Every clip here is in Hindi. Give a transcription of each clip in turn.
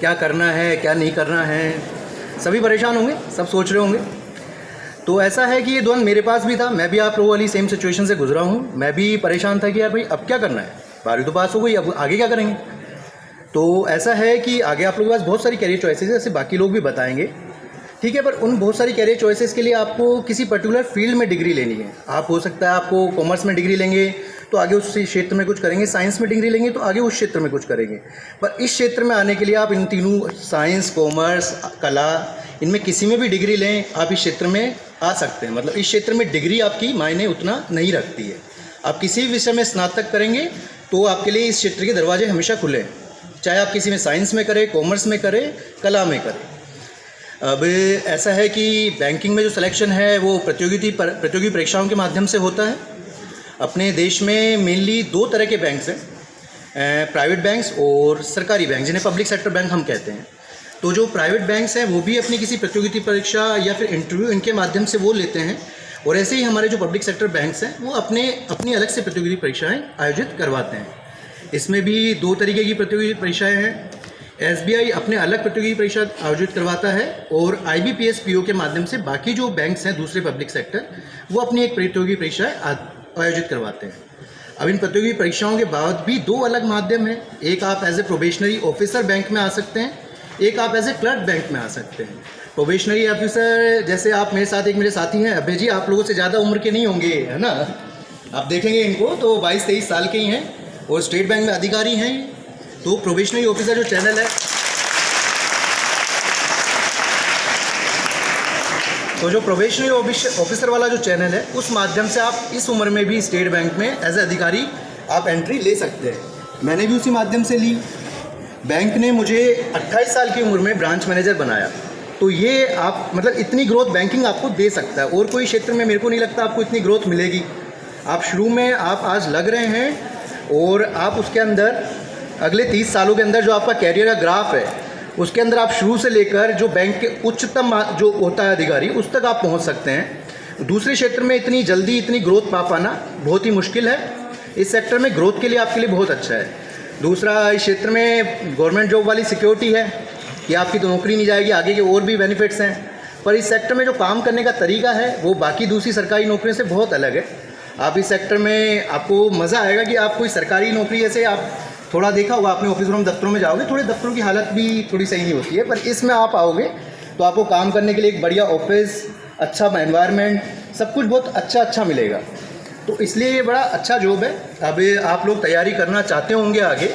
क्या करना है क्या नहीं करना है, सभी परेशान होंगे, सब सोच रहे होंगे। तो ऐसा है कि ये द्वंद मेरे पास भी था, मैं भी आप लोगों वाली सेम सिचुएशन से गुजरा हूँ। मैं भी परेशान था कि यार भाई अब क्या करना है, 12वीं तो पास हो गई, अब आगे क्या करेंगे। तो ऐसा है कि आगे आप लोगों के पास बहुत सारी कैरियर चॉइसेस है, जैसे बाकी लोग भी बताएंगे, ठीक है। पर उन बहुत सारी कैरियर चॉइसेस के लिए आपको किसी पर्टिकुलर फील्ड में डिग्री लेनी है। आप हो सकता है आपको कॉमर्स में डिग्री लेंगे तो आगे उस क्षेत्र में कुछ करेंगे, साइंस में डिग्री लेंगे तो आगे उस क्षेत्र में कुछ करेंगे। पर इस क्षेत्र में आने के लिए आप इन तीनों, साइंस, कॉमर्स, कला, इनमें किसी में भी डिग्री लें, आप इस क्षेत्र में आ सकते हैं। मतलब इस क्षेत्र में डिग्री आपकी मायने उतना नहीं रखती है। आप किसी भी विषय में स्नातक करेंगे तो आपके लिए इस क्षेत्र के दरवाजे हमेशा खुले हैं, चाहे आप किसी में साइंस में करें, कॉमर्स में करें, कला में करें। अब ऐसा है कि बैंकिंग में जो सिलेक्शन है वो प्रतियोगी परीक्षाओं के माध्यम से होता है। अपने देश में मेनली 2 तरह के बैंक्स हैं, प्राइवेट बैंक्स और सरकारी बैंक, जिन्हें पब्लिक सेक्टर बैंक हम कहते हैं। तो जो प्राइवेट बैंक्स हैं वो भी अपनी किसी प्रतियोगिता परीक्षा या फिर इंटरव्यू इनके माध्यम से वो लेते हैं, और ऐसे ही हमारे जो पब्लिक सेक्टर बैंक्स हैं वो अपनी अलग से प्रतियोगिता परीक्षाएँ आयोजित करवाते हैं। इसमें भी 2 तरीके की प्रतियोगिता परीक्षाएँ हैं। SBI अपने अलग प्रतियोगी परीक्षा आयोजित करवाता है, और IBPS PO के माध्यम से बाकी जो बैंक्स हैं दूसरे पब्लिक सेक्टर, वो अपनी एक प्रतियोगी परीक्षा आयोजित करवाते हैं। अब इन प्रतियोगी परीक्षाओं के बाद भी 2 अलग माध्यम हैं। एक आप as a probationary officer bank में आ सकते हैं, एक आप एज ए क्लर्क बैंक में आ सकते हैं। प्रोबेशनरी ऑफिसर, जैसे आप मेरे साथ एक मेरे साथी हैं अभय जी, आप लोगों से ज़्यादा उम्र के नहीं होंगे, है ना, आप देखेंगे इनको तो 22-23 साल के ही हैं, और स्टेट बैंक में अधिकारी हैं। तो प्रोबेशनरी ऑफिसर जो चैनल है, तो जो प्रोबेशनरी ऑफिसर वाला जो चैनल है, उस माध्यम से आप इस उम्र में भी स्टेट बैंक में एज ए अधिकारी आप एंट्री ले सकते हैं। मैंने भी उसी माध्यम से ली। बैंक ने मुझे 28 साल की उम्र में ब्रांच मैनेजर बनाया। तो ये आप मतलब इतनी ग्रोथ बैंकिंग आपको दे सकता है, और कोई क्षेत्र में मेरे को नहीं लगता आपको इतनी ग्रोथ मिलेगी। आप शुरू में आप आज लग रहे हैं, और आप उसके अंदर अगले 30 सालों के अंदर जो आपका कैरियर का ग्राफ है, उसके अंदर आप शुरू से लेकर जो बैंक के उच्चतम जो होता है अधिकारी, उस तक आप पहुंच सकते हैं। दूसरे क्षेत्र में इतनी जल्दी इतनी ग्रोथ पा पाना बहुत ही मुश्किल है। इस सेक्टर में ग्रोथ के लिए आपके लिए बहुत अच्छा है। दूसरा, इस क्षेत्र में गवर्नमेंट जॉब वाली सिक्योरिटी है कि आपकी तो नौकरी नहीं जाएगी, आगे के और भी बेनिफिट्स हैं। पर इस सेक्टर में जो काम करने का तरीका है वो बाकी दूसरी सरकारी नौकरियों से बहुत अलग है। आप इस सेक्टर में आपको मज़ा आएगा कि आप कोई सरकारी नौकरी, जैसे आप थोड़ा देखा होगा आपने ऑफिसों में, दफ्तरों में जाओगे, थोड़े दफ्तरों की हालत भी थोड़ी सही नहीं होती है, पर इसमें आप आओगे तो आपको काम करने के लिए एक बढ़िया ऑफिस, अच्छा एनवायरनमेंट, सब कुछ बहुत अच्छा मिलेगा। तो इसलिए ये बड़ा अच्छा जॉब है। अब आप लोग तैयारी करना चाहते होंगे आगे,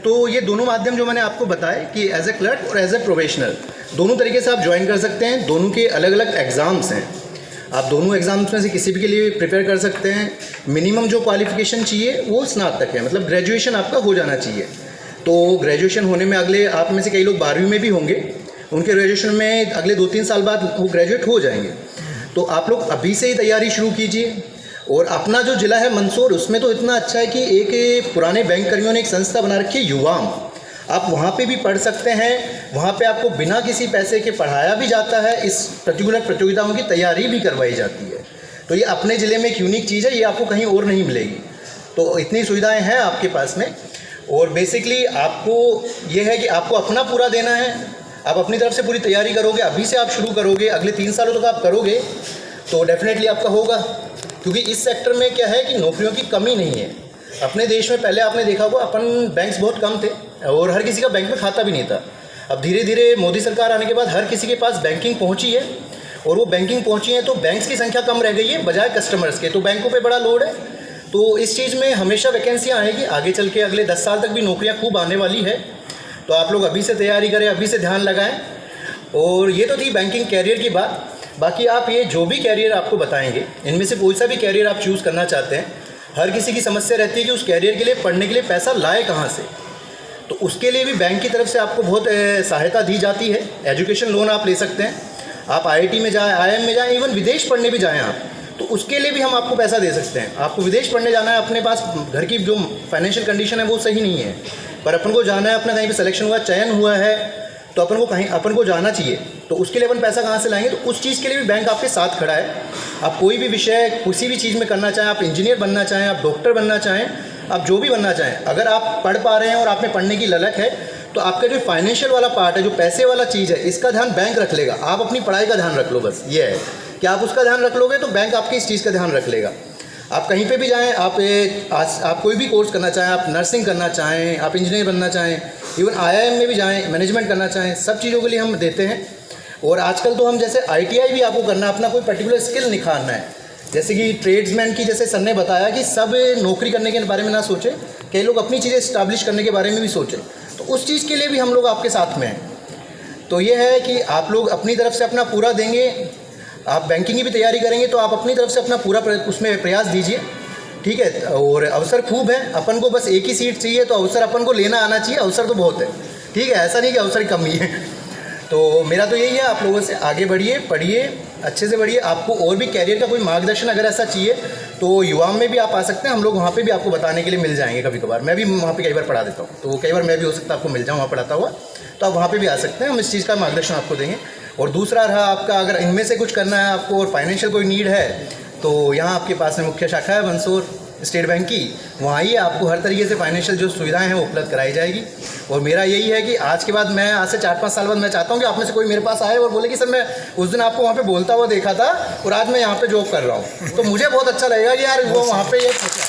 तो ये दोनों माध्यम जो मैंने आपको बताए कि एज ए क्लर्क और एज ए प्रोफेशनल, दोनों तरीके से आप ज्वाइन कर सकते हैं। दोनों के अलग अलग एग्ज़ाम्स हैं, आप दोनों एग्ज़ाम्स में से किसी भी के लिए प्रिपेयर कर सकते हैं। मिनिमम जो क्वालिफिकेशन चाहिए वो स्नातक है, मतलब ग्रेजुएशन आपका हो जाना चाहिए। तो ग्रेजुएशन होने में अगले, आप में से कई लोग 12वीं में भी होंगे, उनके ग्रेजुएशन में अगले 2-3 साल बाद वो ग्रेजुएट हो जाएंगे। तो आप लोग अभी से ही तैयारी शुरू कीजिए। और अपना जो ज़िला है मंदसौर, उसमें तो इतना अच्छा है कि एक पुराने बैंक कर्मियों ने एक संस्था बना रखी है युवाम, आप वहाँ पे भी पढ़ सकते हैं। वहाँ पे आपको बिना किसी पैसे के पढ़ाया भी जाता है, इस पर्टिकुलर प्रतियोगिताओं की तैयारी भी करवाई जाती है। तो ये अपने ज़िले में एक यूनिक चीज़ है, ये आपको कहीं और नहीं मिलेगी। तो इतनी सुविधाएं हैं आपके पास में, और बेसिकली आपको ये है कि आपको अपना पूरा देना है। आप अपनी तरफ से पूरी तैयारी करोगे, अभी से आप शुरू करोगे, अगले 3 सालों तक आप करोगे तो डेफिनेटली आपका होगा। क्योंकि इस सेक्टर में क्या है कि नौकरियों की कमी नहीं है। अपने देश में पहले आपने देखा होगा अपन बैंक्स बहुत कम थे, और हर किसी का बैंक में खाता भी नहीं था। अब धीरे धीरे मोदी सरकार आने के बाद हर किसी के पास बैंकिंग पहुंची है, और वो बैंकिंग पहुंची है तो बैंक्स की संख्या कम रह गई है बजाय कस्टमर्स के। तो बैंकों पे बड़ा लोड है। तो इस चीज़ में हमेशा वैकेंसियाँ आएगी, आगे चल के अगले 10 साल तक भी नौकरियाँ खूब आने वाली है। तो आप लोग अभी से तैयारी करें, अभी से ध्यान लगाएं। और ये तो थी बैंकिंग कैरियर की बात। बाकी आप ये जो भी कैरियर आपको बताएंगे, इनमें से कोई सा भी कैरियर आप चूज़ करना चाहते हैं, हर किसी की समस्या रहती है कि उस कैरियर के लिए पढ़ने के लिए पैसा लाए कहाँ से। तो उसके लिए भी बैंक की तरफ से आपको बहुत सहायता दी जाती है। एजुकेशन लोन आप ले सकते हैं, आप IIT में जाएँ, IIM में जाएँ, इवन विदेश पढ़ने भी जाएँ आप, तो उसके लिए भी हम आपको पैसा दे सकते हैं। आपको विदेश पढ़ने जाना है, अपने पास घर की जो फाइनेंशियल कंडीशन है वो सही नहीं है, पर अपन को जाना है, अपना कहीं पर सिलेक्शन हुआ, चयन हुआ है, तो अपन को जाना चाहिए। तो उसके लिए अपन पैसा कहाँ से लाएंगे? तो उस चीज़ के लिए भी बैंक आपके साथ खड़ा है। आप कोई भी विषय किसी भी चीज़ में करना चाहें, आप इंजीनियर बनना चाहें, आप डॉक्टर बनना चाहें, आप जो भी बनना चाहें, अगर आप पढ़ पा रहे हैं और आप में पढ़ने की ललक है, तो आपका जो फाइनेंशियल वाला पार्ट है, जो पैसे वाला चीज़ है, इसका ध्यान बैंक रख लेगा। आप अपनी पढ़ाई का ध्यान रख लो, बस ये है कि आप उसका ध्यान रख लोगे तो बैंक आपकी इस चीज़ का ध्यान रख लेगा। आप कहीं पे भी जाएं, आप कोई भी कोर्स करना चाहें, आप नर्सिंग करना चाहें, आप इंजीनियर बनना चाहें, इवन IIM में भी जाएं, मैनेजमेंट करना चाहें, सब चीज़ों के लिए हम देते हैं। और आजकल तो हम जैसे ITI भी आपको करना है, अपना कोई पर्टिकुलर स्किल निखारना है, जैसे कि ट्रेड्समैन की, जैसे सर ने बताया कि सब नौकरी करने के बारे में ना सोचें, कई लोग अपनी चीज़ें इस्टेब्लिश करने के बारे में भी सोचें, तो उस चीज़ के लिए भी हम लोग आपके साथ में हैं। तो ये है कि आप लोग अपनी तरफ से अपना पूरा देंगे, आप बैंकिंग की भी तैयारी करेंगे तो आप अपनी तरफ से अपना पूरा उसमें प्रयास दीजिए, ठीक है। और अवसर खूब है, अपन को बस एक ही सीट चाहिए, तो अवसर अपन को लेना आना चाहिए, अवसर तो बहुत है, ठीक है, ऐसा नहीं कि अवसर कम ही है। तो मेरा तो यही है, आप लोगों से आगे बढ़िए, पढ़िए, अच्छे से बढ़िए। आपको और भी कैरियर का कोई मार्गदर्शन अगर ऐसा चाहिए तो युवा में भी आप आ सकते हैं, हम लोग वहाँ पे भी आपको बताने के लिए मिल जाएंगे। कभी कभार मैं भी वहाँ पे कई बार पढ़ा देता हूँ, तो कई बार मैं भी हो सकता है आपको मिल जाऊँ वहाँ पढ़ाता हुआ, तो आप वहाँ पे भी आ सकते हैं, हम इस चीज़ का मार्गदर्शन आपको देंगे। और दूसरा रहा आपका, अगर इनमें से कुछ करना है आपको और फाइनेंशियल कोई नीड है, तो यहाँ आपके पास में मुख्य शाखा है मंदसौर स्टेट बैंक की, वहाँ आइए, आपको हर तरीके से फाइनेंशियल जो सुविधाएं हैं वो उपलब्ध कराई जाएगी। और मेरा यही है कि आज के बाद मैं, आज से 4-5 साल बाद मैं चाहता हूँ कि आप में से कोई मेरे पास आए और बोले कि सर मैं उस दिन आपको वहाँ पे बोलता हुआ देखा था और आज मैं यहाँ पे जॉब कर रहा हूँ, तो मुझे बहुत अच्छा लगेगा कि यार वो वहाँ पे ये सोचा।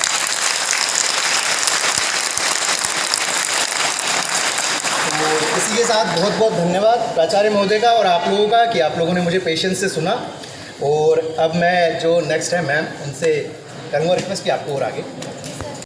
तो इसी के साथ बहुत बहुत धन्यवाद प्राचार्य महोदय का और आप लोगों का कि आप लोगों ने मुझे पेशेंस से सुना। और अब मैं जो नेक्स्ट है मैम, उनसे करूँगा रिक्वेस्ट कि आपको और आगे